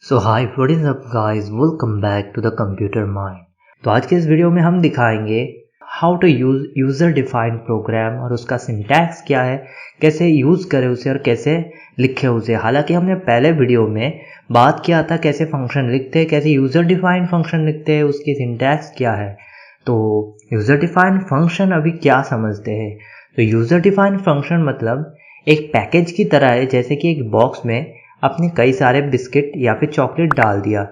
So hi what is up guys, welcome back to the computer mind. तो आज के इस वीडियो में हम दिखाएंगे how to use user defined program और उसका सिंटैक्स क्या है, कैसे यूज करें उसे और कैसे लिखें उसे। हालांकि हमने पहले वीडियो में बात किया था कैसे फंक्शन लिखते हैं, कैसे यूजर डिफाइंड फंक्शन लिखते हैं, उसकी सिंटैक्स क्या है। तो यूजर डिफाइंड फंक्शन अभी क्या समझते हैं। तो यूजर डिफाइंड फंक्शन मतलब एक पैकेज की तरह है, जैसे कि एक बॉक्स में आपने कई सारे बिस्किट या फिर चॉकलेट डाल दिया,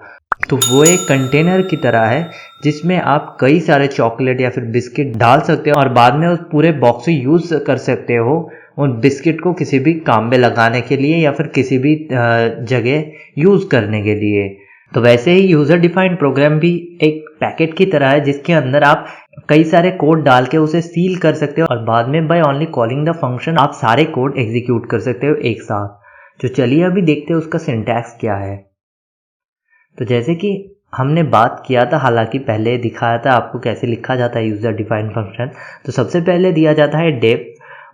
तो वो एक कंटेनर की तरह है जिसमें आप कई सारे चॉकलेट या फिर बिस्किट डाल सकते हो और बाद में उस पूरे बॉक्स को यूज कर सकते हो उन बिस्किट को किसी भी काम में लगाने के लिए या फिर किसी भी जगह यूज करने के लिए। तो वैसे ही यूजर डिफाइंड प्रोग्राम भी एक पैकेट की तरह है जिसके अंदर आप कई सारे कोड डाल के उसे सील कर सकते हो और बाद में by only calling the function आप सारे कोड एग्जीक्यूट कर सकते हो एक साथ। तो चलिए अभी देखते हैं उसका सिंटैक्स क्या है। तो जैसे कि हमने बात किया था, हालांकि पहले दिखाया था आपको कैसे लिखा जाता है यूजर डिफाइंड फंक्शन। तो सबसे पहले दिया जाता है डेफ,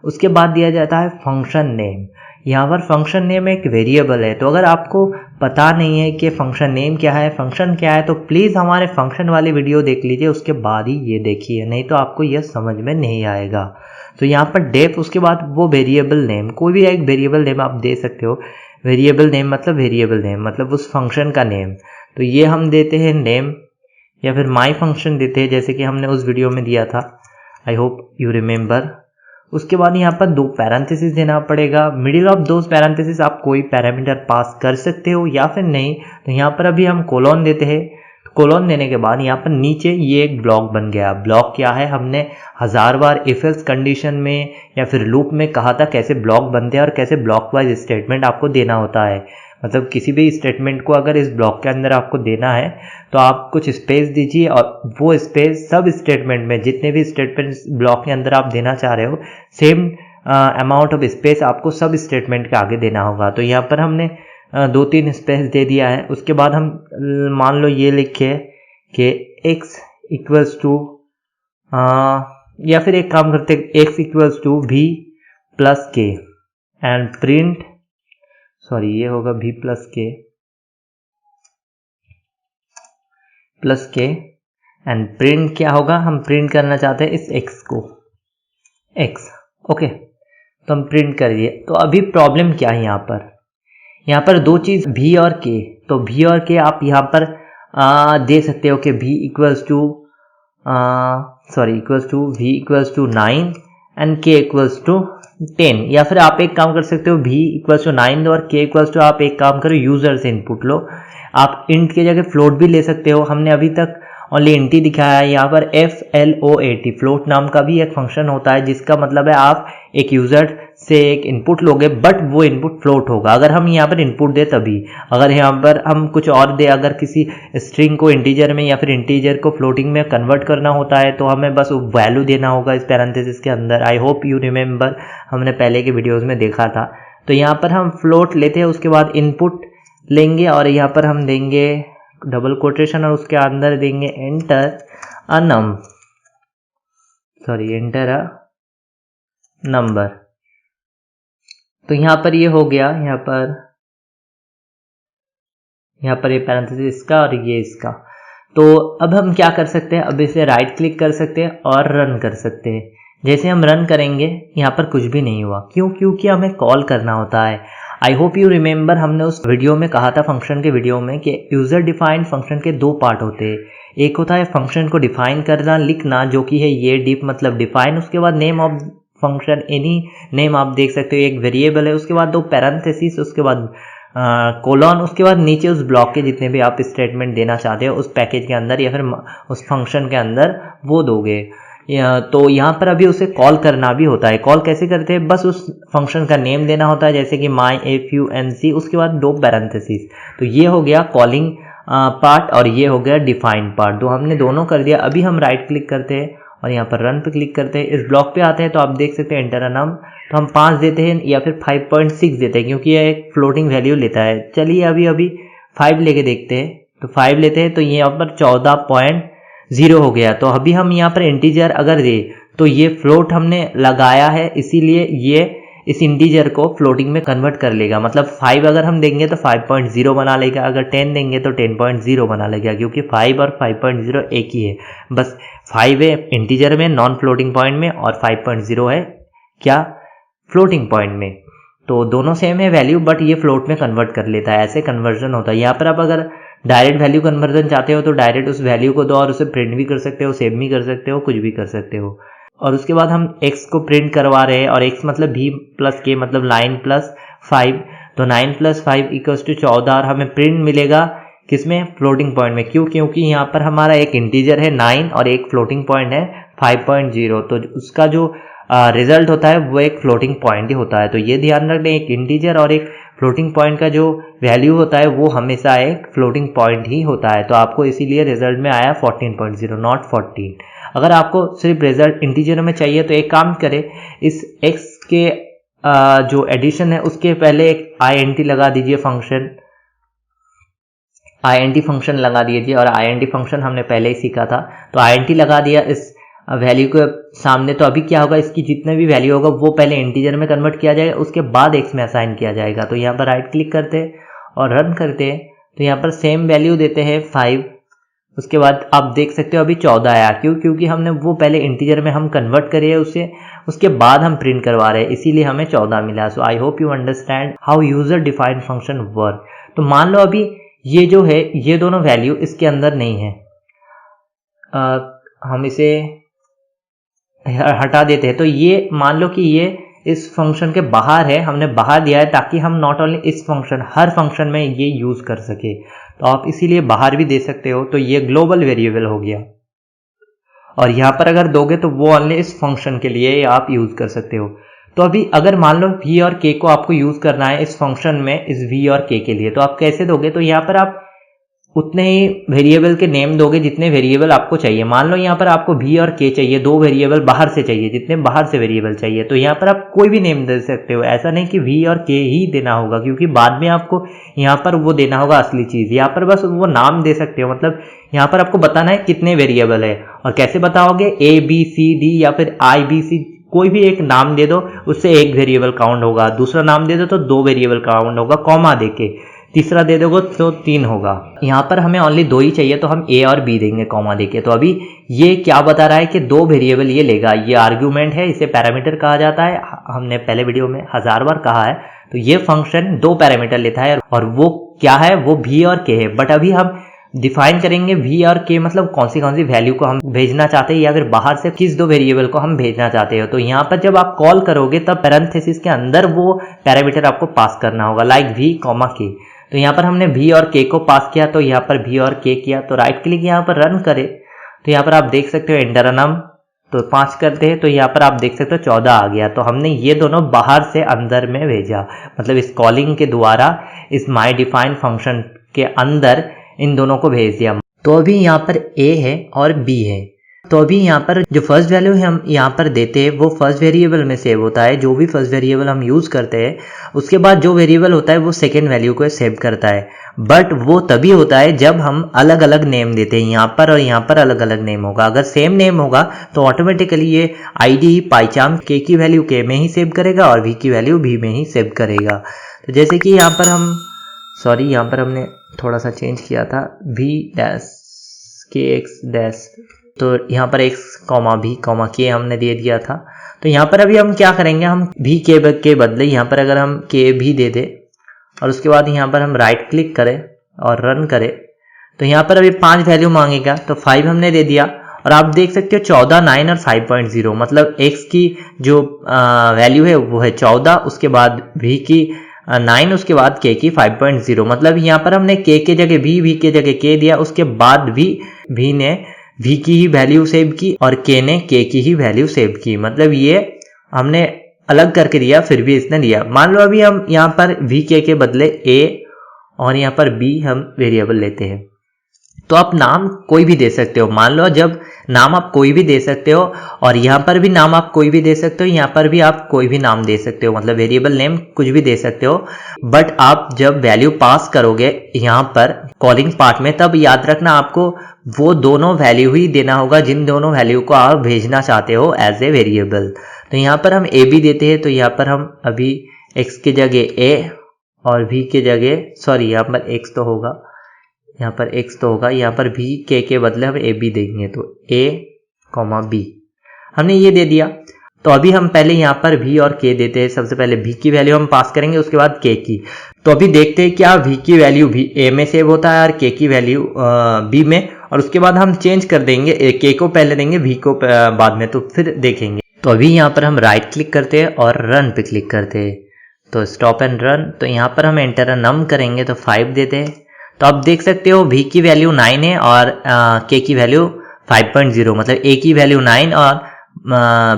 उसके बाद दिया जाता है फंक्शन नेम। यहाँ पर फंक्शन नेम एक वेरिएबल है, तो अगर आपको पता नहीं है कि फंक्शन नेम क्या है, फंक्शन क्या है, तो प्लीज़ हमारे फंक्शन वाली वीडियो देख लीजिए, उसके बाद ही ये देखिए, नहीं तो आपको यह समझ में नहीं आएगा। तो यहाँ पर डेफ, उसके बाद वो वेरिएबल नेम, कोई भी एक वेरिएबल नेम आप दे सकते हो। वेरिएबल नेम मतलब उस फंक्शन का नेम। तो ये हम देते हैं नेम या फिर माई फंक्शन देते हैं, जैसे कि हमने उस वीडियो में दिया था, आई होप यू रिमेंबर। उसके बाद यहाँ पर दो पैरेंथेसिस देना पड़ेगा। मिडिल ऑफ दोज पैरेंथेसिस आप कोई पैरामीटर पास कर सकते हो या फिर नहीं। तो यहाँ पर अभी हम कोलोन देते हैं। कोलोन देने के बाद यहाँ पर नीचे ये एक ब्लॉक बन गया। ब्लॉक क्या है, हमने 1000 बार इफ एल्स कंडीशन में या फिर लूप में कहा था कैसे ब्लॉक बनते हैं और कैसे ब्लॉक वाइज स्टेटमेंट आपको देना होता है। मतलब किसी भी स्टेटमेंट को अगर इस ब्लॉक के अंदर आपको देना है तो आप कुछ स्पेस दीजिए और वो स्पेस सब स्टेटमेंट में, जितने भी स्टेटमेंट ब्लॉक के अंदर आप देना चाह रहे हो, सेम अमाउंट ऑफ स्पेस आपको सब स्टेटमेंट के आगे देना होगा। तो यहाँ पर हमने 2-3 स्पेस दे दिया है। उसके बाद हम मान लो ये लिखे कि x इक्वल्स टू, या फिर एक काम करते हैं, x equals to v plus K and print, sorry ये होगा v plus K and print क्या होगा, हम प्रिंट करना चाहते हैं इस x को, x। ओके, तो हम प्रिंट करिए। तो अभी प्रॉब्लम क्या है, यहाँ पर दो चीज v और k। तो v और k आप यहाँ पर दे सकते हो कि v equals to v equals to 9 and k equals to 10। या फिर आप एक काम कर सकते हो, v इक्वल्स टू 9 और k इक्वल्स टू, आप एक काम करो, यूजर से इनपुट लो। आप इंट की जगह फ्लोट भी ले सकते हो। हमने अभी तक ओनली इंट ही दिखाया है। यहाँ पर float फ्लोट नाम का भी एक फंक्शन होता है, जिसका मतलब है आप एक यूजर से एक इनपुट लोगे बट वो इनपुट फ्लोट होगा। अगर हम यहाँ पर इनपुट दे तभी, अगर यहाँ पर हम कुछ और दे, अगर किसी स्ट्रिंग को इंटीजर में या फिर इंटीजर को फ्लोटिंग में कन्वर्ट करना होता है तो हमें बस वैल्यू देना होगा इस पैरेंथेसिस के अंदर। आई होप यू रिमेंबर, हमने पहले के वीडियोज में देखा था। तो यहाँ पर हम फ्लोट लेते हैं, उसके बाद इनपुट लेंगे और यहाँ पर हम देंगे डबल कोटेशन और उसके अंदर देंगे एंटर अ नंबर। तो यहाँ पर ये हो गया, यहाँ पर ये पैरेंथेसिस इसका और ये इसका। तो अब हम क्या कर सकते हैं, अब इसे राइट क्लिक कर सकते हैं और रन कर सकते हैं। जैसे हम रन करेंगे यहाँ पर कुछ भी नहीं हुआ, क्यों? क्योंकि हमें कॉल करना होता है। आई होप यू रिमेंबर, हमने उस वीडियो में कहा था, फंक्शन के वीडियो में, कि यूजर डिफाइंड फंक्शन के दो पार्ट होते हैं। एक होता है फंक्शन को डिफाइन करना, लिखना, जो कि है ये डिफ मतलब डिफाइन। उसके बाद name of function, any name आप देख सकते हो, एक वेरिएबल है। उसके बाद दो पैरेंथेसिस, उसके बाद कोलॉन, उसके बाद नीचे उस ब्लॉक के जितने भी आप स्टेटमेंट देना चाहते हो उस पैकेज के अंदर या फिर उस फंक्शन के अंदर वो दोगे। तो यहाँ पर अभी उसे कॉल करना भी होता है। कॉल कैसे करते हैं, बस उस फंक्शन का नेम देना होता है, जैसे कि myfunc, उसके बाद दो पैरेंथेसिस। तो ये हो गया कॉलिंग पार्ट और ये हो गया डिफाइंड पार्ट। तो हमने दोनों कर दिया। अभी हम राइट क्लिक करते हैं और यहाँ पर रन पे क्लिक करते हैं। इस ब्लॉक पे आते हैं तो आप देख सकते हैं एंटर अ नम। तो हम 5 देते हैं या फिर 5.6 देते हैं, क्योंकि यह एक फ्लोटिंग वैल्यू लेता है। चलिए अभी 5 लेके देखते हैं। तो 5 लेते हैं तो ये यहाँ पर 14.0 हो गया। तो अभी हम यहाँ पर इंटीजर अगर दे तो ये फ्लोट हमने लगाया है, इसीलिए ये इस इंटीजर को फ्लोटिंग में कन्वर्ट कर लेगा। मतलब 5 अगर हम देंगे तो 5.0 बना लेगा, अगर 10 देंगे तो 10.0 बना लेगा, क्योंकि 5 और 5.0 एक ही है। बस 5 है इंटीजर में नॉन फ्लोटिंग पॉइंट में और 5.0 है क्या फ्लोटिंग पॉइंट में। तो दोनों सेम है वैल्यू, बट ये फ्लोट में कन्वर्ट कर लेता है। ऐसे कन्वर्जन होता है। यहाँ पर आप अगर डायरेक्ट वैल्यू कन्वर्जन चाहते हो तो डायरेक्ट उस वैल्यू को दो और उसे प्रिंट भी कर सकते हो, सेव भी कर सकते हो, कुछ भी कर सकते हो। और उसके बाद हम x को प्रिंट करवा रहे हैं, और x मतलब v प्लस k मतलब 9 प्लस 5, तो 9 प्लस 5 इक्वल्स टू 14, और हमें प्रिंट मिलेगा किसमें, फ्लोटिंग पॉइंट में। क्यों, क्योंकि यहाँ पर हमारा एक इंटीजर है 9 और एक फ्लोटिंग पॉइंट है 5.0, तो उसका जो रिजल्ट होता है वो एक फ्लोटिंग पॉइंट ही होता है। तो ये ध्यान रखना, एक इंटीजर और एक फ्लोटिंग पॉइंट का जो वैल्यू होता है वो हमेशा एक फ्लोटिंग पॉइंट ही होता है। तो आपको इसीलिए रिजल्ट में आया 14.0 नॉट 14। अगर आपको सिर्फ रिजल्ट इंटीजर में चाहिए तो एक काम करें, इस x के जो एडिशन है उसके पहले एक int लगा दीजिए, फंक्शन int फंक्शन लगा दीजिए। और int फंक्शन हमने पहले ही सीखा था, तो int लगा दिया इस वैल्यू के सामने। तो अभी क्या होगा, इसकी जितने भी वैल्यू होगा वो पहले इंटीजर में कन्वर्ट किया जाएगा, उसके बाद x में असाइन किया जाएगा। तो यहाँ पर राइट क्लिक करते हैं और रन करते हैं, तो यहाँ पर सेम वैल्यू देते हैं 5। उसके बाद आप देख सकते हो अभी 14 आया। क्यों, क्योंकि हमने वो पहले इंटीजर में हम कन्वर्ट करे उसे, उसके बाद हम प्रिंट करवा रहे हैं, इसीलिए हमें 14 मिला। So I hope you understand how user defined function work. तो मान लो अभी ये जो है ये दोनों वैल्यू इसके अंदर नहीं है, हम इसे हटा देते हैं। तो ये मान लो कि ये इस फंक्शन के बाहर है, हमने बाहर दिया है ताकि हम नॉट ओनली इस फंक्शन, हर फंक्शन में ये यूज कर सके। तो आप इसीलिए बाहर भी दे सकते हो। तो ये ग्लोबल वेरिएबल हो गया, और यहाँ पर अगर दोगे तो वो ओनली इस फंक्शन के लिए आप यूज कर सकते हो। तो अभी अगर मान लो v और k को आपको यूज करना है इस फंक्शन में, इस v और k के लिए, तो आप कैसे दोगे, तो यहाँ पर आप उतने ही वेरिएबल के नेम दोगे जितने वेरिएबल आपको चाहिए। मान लो यहाँ पर आपको v और k चाहिए, 2 वेरिएबल बाहर से चाहिए, जितने बाहर से वेरिएबल चाहिए, तो यहाँ पर आप कोई भी नेम दे सकते हो। ऐसा नहीं कि v और k ही देना होगा, क्योंकि बाद में आपको यहाँ पर वो देना होगा असली चीज। यहाँ पर बस वो नाम दे सकते हो, मतलब यहाँ पर आपको बताना है कितने वेरिएबल है। और कैसे बताओगे, a b c d या फिर i b c, कोई भी एक नाम दे दो, उससे एक वेरिएबल काउंट होगा। दूसरा नाम दे दो तो 2 वेरिएबल काउंट होगा, कॉमा देके। तीसरा दे दोगे तो 3 होगा। यहाँ पर हमें ओनली 2 ही चाहिए, तो हम a और b देंगे कॉमा देके। तो अभी ये क्या बता रहा है कि 2 वेरिएबल ये लेगा। ये आर्ग्यूमेंट है, इसे पैरामीटर कहा जाता है, हमने पहले वीडियो में 1000 बार कहा है। तो ये फंक्शन 2 पैरामीटर लेता है, और वो क्या है, वो v और k है। बट अभी हम डिफाइन करेंगे v और k मतलब कौन सी वैल्यू को हम भेजना चाहते हैं, या फिर बाहर से किस 2 वेरिएबल को हम भेजना चाहते हो। तो यहाँ पर जब आप कॉल करोगे तब पैरेंथेसिस के अंदर वो पैरामीटर आपको पास करना होगा, लाइक v, k। तो यहाँ पर हमने v और k को पास किया, तो यहाँ पर v और k किया। तो राइट क्लिक यहाँ पर रन करें, तो यहाँ पर आप देख सकते हो एंटर नम, तो 5 करते हैं, तो यहाँ पर आप देख सकते हो 14 आ गया। तो हमने ये दोनों बाहर से अंदर में भेजा, मतलब इस कॉलिंग के द्वारा इस माई डिफाइन फंक्शन के अंदर इन दोनों को भेज दिया। तो अभी यहाँ पर a है और b है। तो अभी यहाँ पर जो फर्स्ट वैल्यू है हम यहाँ पर देते हैं वो फर्स्ट वेरिएबल में सेव होता है। जो भी फर्स्ट वेरिएबल हम यूज करते हैं उसके बाद जो वेरिएबल होता है वो सेकेंड वैल्यू को सेव करता है। बट वो तभी होता है जब हम अलग अलग नेम देते हैं, यहाँ पर और यहाँ पर अलग अलग नेम होगा। अगर सेम नेम होगा तो ऑटोमेटिकली ये आईडी पाइचाम k की वैल्यू k में ही सेव करेगा और v की वैल्यू v में ही सेव करेगा। तो जैसे कि यहाँ पर हम यहाँ पर हमने थोड़ा सा चेंज किया था, v dash k x dash, तो यहाँ पर x comma v comma k हमने दे दिया था। तो यहाँ पर अभी हम क्या करेंगे, हम v के बदले यहाँ पर अगर हम k भी दे दे और उसके बाद यहाँ पर हम राइट क्लिक करें और रन करें, तो यहाँ पर अभी 5 वैल्यू मांगेगा। तो 5 हमने दे दिया, और आप देख सकते हो 14, 9 और 5.0, मतलब x की जो वैल्यू है वो है 14, उसके बाद v की 9, उसके बाद k की 5.0। मतलब यहाँ पर हमने k के जगह v के जगह k दिया, उसके बाद v ने v की ही वैल्यू सेव की और k ने k की ही वैल्यू सेव की। मतलब ये हमने अलग करके दिया, फिर भी इसने दिया। मान लो अभी हम यहाँ पर v के बदले a और यहाँ पर b हम वेरिएबल लेते हैं, तो आप नाम कोई भी दे सकते हो। मान लो जब नाम आप कोई भी दे सकते हो, और यहाँ पर भी नाम आप कोई भी दे सकते हो, यहाँ पर भी आप कोई भी नाम दे सकते हो, मतलब वेरिएबल नेम कुछ भी दे सकते हो। बट आप जब वैल्यू पास करोगे यहाँ पर कॉलिंग पार्ट में, तब याद रखना आपको वो दोनों वैल्यू ही देना होगा जिन दोनों वैल्यू को आप भेजना चाहते हो एज ए वेरिएबल। तो यहाँ पर हम ए बी देते हैं, तो यहाँ पर हम अभी x की जगह a और v की जगह, सॉरी यहाँ पर x तो होगा, यहाँ पर x तो होगा, यहाँ पर v के बदले हम a b देंगे, तो a, b हमने ये दे दिया। तो अभी हम पहले यहाँ पर v और k देते हैं। सबसे पहले v की वैल्यू हम पास करेंगे, उसके बाद k की। तो अभी देखते हैं क्या v की वैल्यू भी a में सेव होता है और k की वैल्यू b में, और उसके बाद हम चेंज कर देंगे, k को पहले देंगे, v को बाद में, तो फिर देखेंगे। तो अभी यहाँ पर हम राइट क्लिक करते हैं और रन पे क्लिक करते हैं, तो स्टॉप एंड रन। तो यहाँ पर हम एंटर अ नम करेंगे, तो 5 देते हैं। तो आप देख सकते हो v की वैल्यू 9 है और k की वैल्यू 5.0, मतलब a की वैल्यू 9 और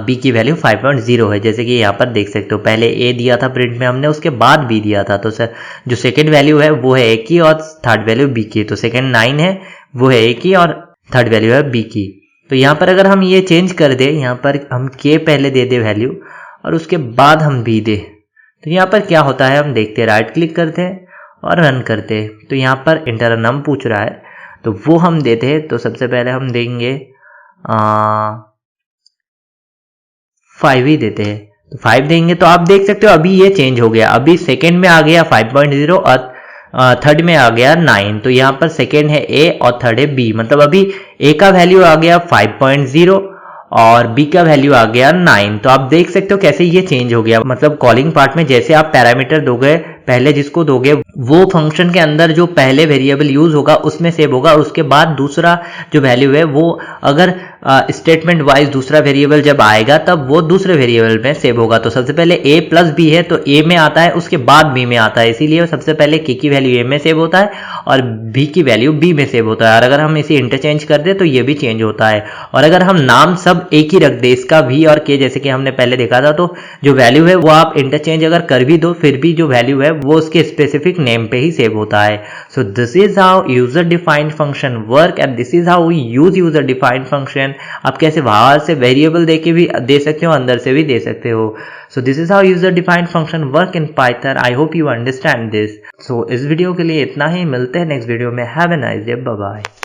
b की वैल्यू 5.0 है। जैसे कि यहाँ पर देख सकते हो, पहले a दिया था प्रिंट में हमने, उसके बाद b दिया था। तो सर जो सेकेंड वैल्यू है वो है a की और थर्ड वैल्यू b की। तो सेकेंड 9 है, वो है a की और थर्ड वैल्यू है b की। तो यहाँ पर अगर हम ये चेंज कर दे, यहाँ पर हम k पहले दे दे वैल्यू और उसके बाद हम b दे, तो यहाँ पर क्या होता है हम देखते हैं। राइट क्लिक करते हैं और रन करते हैं। तो यहाँ पर इंटर नम पूछ रहा है, तो वो हम देते हैं। तो सबसे पहले हम देंगे 5 ही देते हैं, तो 5 देंगे। तो आप देख सकते हो अभी ये चेंज हो गया, अभी सेकेंड में आ गया 5.0 और थर्ड में आ गया 9। तो यहाँ पर सेकेंड है a और थर्ड है b, मतलब अभी a का वैल्यू आ गया 5.0 और b का वैल्यू आ गया 9। तो आप देख सकते हो कैसे ये चेंज हो गया। मतलब कॉलिंग पार्ट में जैसे आप पैरामीटर दोगे, पहले जिसको दोगे वो फंक्शन के अंदर जो पहले वेरिएबल यूज होगा उसमें सेव होगा, उसके बाद दूसरा जो वैल्यू है वो अगर स्टेटमेंट वाइज दूसरा वेरिएबल जब आएगा तब वो दूसरे वेरिएबल में सेव होगा। तो सबसे पहले a प्लस बी है तो a में आता है, उसके बाद b में आता है, इसीलिए सबसे पहले k की वैल्यू a में सेव होता है और b की वैल्यू b में सेव होता है। और अगर हम इसे इंटरचेंज कर दे तो ये भी चेंज होता है। और अगर हम नाम सब एक ही रख दे, इसका v और k जैसे कि हमने पहले देखा था, तो जो वैल्यू है वो आप इंटरचेंज अगर कर भी दो फिर भी जो वैल्यू है वो उसके स्पेसिफिक नेम पे ही सेव होता है। So this is how user defined function work and this is how we use user defined function. आप कैसे बाहर से वेरिएबल दे के भी दे सकते हो, अंदर से भी दे सकते हो। So this is how user defined function work in Python. I hope you understand this. So इस वीडियो के लिए इतना ही, मिलते हैं नेक्स्ट वीडियो में। Have a nice day, bye bye.